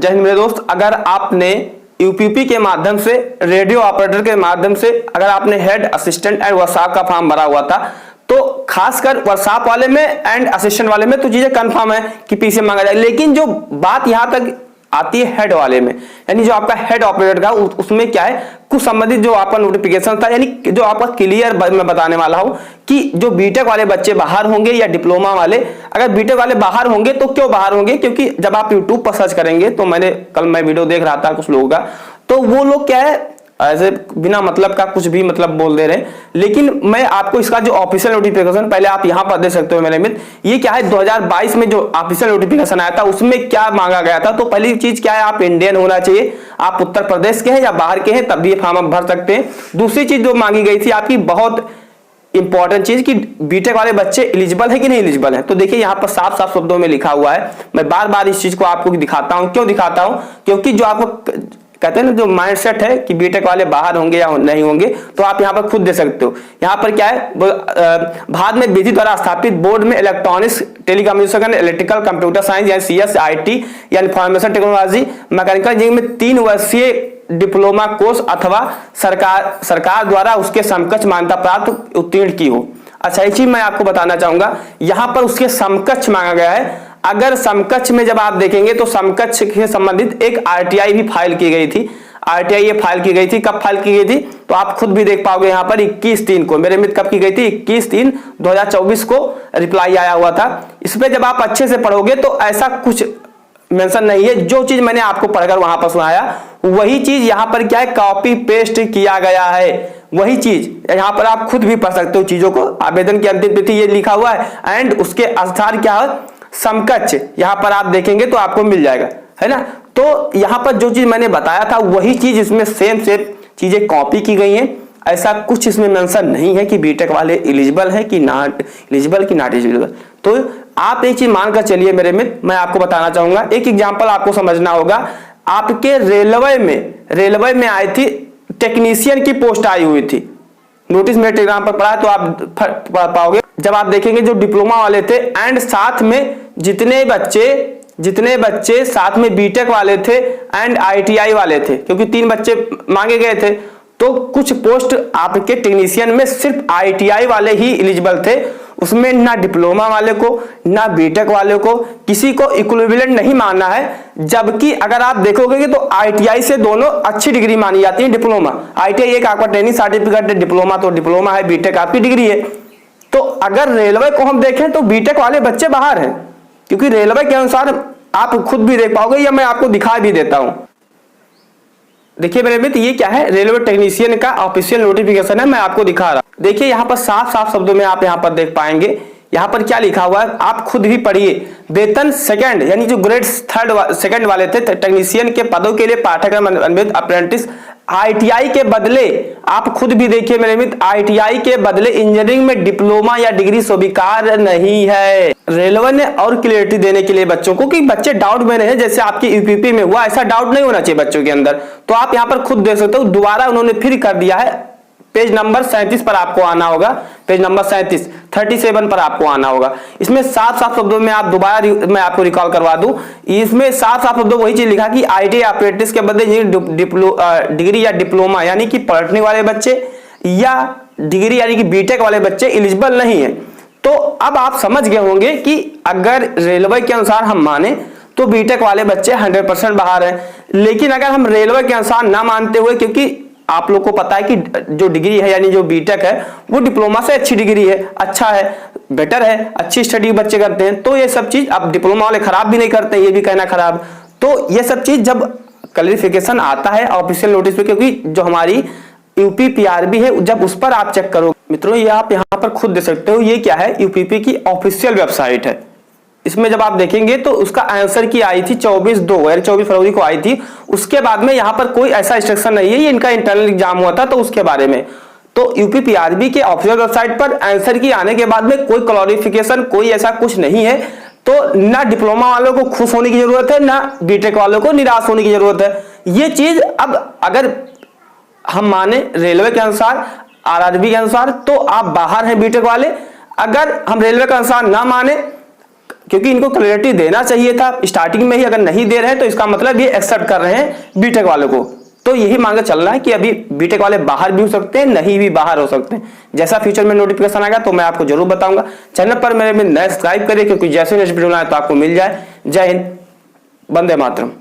जय हिंद मेरे दोस्त। अगर आपने यूपीपी के माध्यम से, रेडियो ऑपरेटर के माध्यम से अगर आपने हेड असिस्टेंट एंड वर्कशॉप का फॉर्म भरा हुआ था, तो खासकर वर्कशॉप वाले में एंड असिस्टेंट वाले में तो चीजें कंफर्म है कि पीसी मांगा जाए। लेकिन जो बात यहां तक आती है हेड वाले में, यानी जो आपका हेड ऑपरेटर का, उसमें क्या है, कुछ संबंधित जो आपका नोटिफिकेशन था, यानी जो आपका क्लियर मैं बताने वाला हूं कि जो बीटेक वाले बच्चे बाहर होंगे या डिप्लोमा वाले, अगर बीटेक वाले बाहर होंगे तो क्यों बाहर होंगे, क्योंकि जब आप यूट्यूब पर सर्च करेंगे, तो कल मैं वीडियो देख रहा था कुछ लोगों का, तो वो लोग क्या है ऐसे बिना मतलब का कुछ भी मतलब बोल दे रहे हैं। लेकिन मैं आपको इसका जो ऑफिशियल नोटिफिकेशन पहले आप यहां पर देख सकते हो मेरे मित्र, ये क्या है 2022 में जो ऑफिशियल नोटिफिकेशन आया था उसमें क्या मांगा गया था। तो पहली चीज क्या है, आप इंडियन होना चाहिए, आप उत्तर प्रदेश के हैं या बाहर के हैं तब भी ये फॉर्म भर सकते हैं। दूसरी चीज जो मांगी गई थी आपकी, बहुत इंपॉर्टेंट चीज, कि बीटेक वाले बच्चे एलिजिबल है कि नहीं एलिजिबल है। तो देखिए यहाँ पर साफ साफ शब्दों में लिखा हुआ है। मैं बार बार इस चीज को आपको दिखाता हूं, क्यों दिखाता हूं, क्योंकि जो आपको कहते हैं ना जो माइंडसेट है कि बीटेक वाले बाहर होंगे या नहीं होंगे, तो आप यहाँ पर खुद दे सकते हो। यहाँ पर क्या है, भारत में विधि द्वारा स्थापित बोर्ड में electronics, telecommunication, electrical, computer science या CS, IT या इंफॉर्मेशन टेक्नोलॉजी, मैकेनिकल इंजीनियरिंग में 3 वर्षीय डिप्लोमा कोर्स अथवा सरकार द्वारा उसके समकक्ष मान्यता प्राप्त उत्तीर्ण की हो। अच्छा, एक चीज मैं आपको बताना चाहूंगा, यहाँ पर उसके समकक्ष मांगा गया है। अगर समकक्ष में जब आप देखेंगे तो समकक्ष से संबंधित एक RTI भी फाइल की गई थी। RTI ये फाइल की गई थी, कब फाइल की गई थी, तो आप खुद भी देख पाओगे यहाँ पर 21/3 को, मेरे मित्र कब की गई थी, 21/3/2024 को रिप्लाई आया हुआ था। इस पे जब आप अच्छे से पढ़ोगे तो ऐसा कुछ मेंशन नहीं है। जो चीज मैंने आपको पढ़कर वहां पर सुनाया, वही चीज यहाँ पर क्या है, कॉपी पेस्ट किया गया है। वही चीज यहाँ पर आप खुद भी पढ़ सकते हो चीजों को। आवेदन की अंतिम तिथि ये लिखा हुआ है एंड उसके आधार क्या है, समकक्ष, यहाँ पर आप देखेंगे तो आपको मिल जाएगा, है ना। तो यहाँ पर जो चीज मैंने बताया था वही चीज इसमें सेम चीजें कॉपी की गई हैं। ऐसा कुछ इसमें मेंशन नहीं है कि बीटेक वाले एलिजिबल है कि नॉट एलिजिबल कि नॉट एलिजिबल। तो आप एक चीज मानकर चलिए मेरे मित्र, मैं आपको बताना चाहूंगा, एक एग्जांपल आपको समझना होगा। आपके रेलवे में आई थी टेक्नीशियन की पोस्ट आई हुई थी, नोटिस मेरे टेलीग्राम पर पड़ा, तो आप पढ़ पाओगे। जब आप देखेंगे जो डिप्लोमा वाले थे एंड साथ में जितने बच्चे साथ में बीटेक वाले थे एंड ITI वाले थे, क्योंकि 3 बच्चे मांगे गए थे, तो कुछ पोस्ट आपके टेक्नीशियन में सिर्फ ITI वाले ही एलिजिबल थे। उसमें ना डिप्लोमा वाले को ना बीटेक वाले को किसी को इक्विवेलेंट नहीं मानना है। जबकि अगर आप देखोगे तो ITI से दोनों अच्छी डिग्री मानी जाती है। डिप्लोमा ITI एक आपका ट्रेनिंग सर्टिफिकेट है, डिप्लोमा तो डिप्लोमा है, बीटेक आपकी डिग्री है। तो अगर रेलवे को हम देखें तो बीटेक वाले बच्चे बाहर हैं, क्योंकि रेलवे के अनुसार आप खुद भी देख पाओगे, या मैं आपको दिखा भी देता हूं। देखिए मेरे मित्र, ये क्या है, रेलवे टेक्नीशियन का ऑफिशियल नोटिफिकेशन है, मैं आपको दिखा रहा हूं। देखिए यहाँ पर साफ साफ शब्दों में आप यहाँ पर देख पाएंगे, यहाँ पर क्या लिखा हुआ है, आप खुद भी पढ़िए। वेतन सेकंड, यानी जो ग्रेड 2nd वाले थे टेक्नीशियन के पदों के लिए पाठ्यक्रम अप्रेंटिस ITI के बदले, आप खुद भी देखिए मेरे मित्र, ITI के बदले इंजीनियरिंग में डिप्लोमा या डिग्री स्वीकार नहीं है। रेलवे ने और क्लियरिटी देने के लिए बच्चों को, कि बच्चे डाउट में रहे, जैसे आपके यूपीपी में हुआ, ऐसा डाउट नहीं होना चाहिए बच्चों के अंदर। तो आप यहाँ पर खुद देख सकते हो, दोबारा उन्होंने फिर कर दिया है। पेज नंबर 37 पर आपको आना होगा, पेज नंबर 37 पर आपको आना होगा। इसमें साफ साफ शब्दों में आप दोबारा मैं आपको रिकॉल करवा दूं, इसमें साफ साफ शब्दों वही चीज लिखा कि ITI अप्रेंटिस के बदले डिग्री या डिप्लोमा यानी कि पढ़ने वाले बच्चे या डिग्री यानी कि बीटेक वाले बच्चे एलिजिबल नहीं है। तो अब आप समझ गए होंगे कि अगर रेलवे के अनुसार हम माने तो बीटेक वाले बच्चे 100% बाहर हैं। लेकिन अगर हम रेलवे के अनुसार ना मानते हुए, क्योंकि आप लोग को पता है कि जो डिग्री है यानी जो बीटेक है वो डिप्लोमा से अच्छी डिग्री है, अच्छा है, बेटर है, अच्छी स्टडी बच्चे करते हैं। तो ये सब चीज अब डिप्लोमा वाले खराब भी नहीं करते, ये भी कहना खराब। तो ये सब चीज जब क्लैरिफिकेशन आता है ऑफिशियल नोटिस पे, क्योंकि जो हमारी UPPRB है, जब उस पर आप चेक करो मित्रों, ये आप यहाँ पर खुद देख सकते हो, ये क्या है, यूपीपी की ऑफिशियल वेबसाइट है। इसमें जब आप देखेंगे तो उसका आंसर की आई थी 24 फरवरी को आई थी। उसके बाद में यहाँ पर कोई ऐसा इंस्ट्रक्शन नहीं है, ये इनका इंटरनल एग्जाम हुआ था तो उसके बारे में। तो UPPRB के ऑफिशियल वेबसाइट पर आंसर की आने के बाद में कोई क्लैरिफिकेशन, कोई ऐसा कुछ नहीं है। तो ना डिप्लोमा वालों को खुश होने की जरूरत है, ना बीटेक वालों को निराश होने की जरूरत है। ये चीज अब अगर हम माने रेलवे के अनुसार, RRB के अनुसार, तो आप बाहर हैं बीटेक वाले। अगर हम रेलवे के अनुसार ना माने, क्योंकि इनको क्लैरिटी देना चाहिए था स्टार्टिंग में ही, अगर नहीं दे रहे हैं तो इसका मतलब ये एक्सेप्ट कर रहे हैं बीटेक वालों को। तो यही मांगे चल रहा है कि अभी बीटेक वाले बाहर भी हो सकते हैं, नहीं भी बाहर हो सकते हैं। जैसा फ्यूचर में नोटिफिकेशन आएगा तो मैं आपको जरूर बताऊंगा। चैनल पर मेरे में नए सब्सक्राइब करिए, क्योंकि जैसे नेक्स्ट वीडियो आए तो आपको मिल जाए। जय हिंद, वंदे मातरम।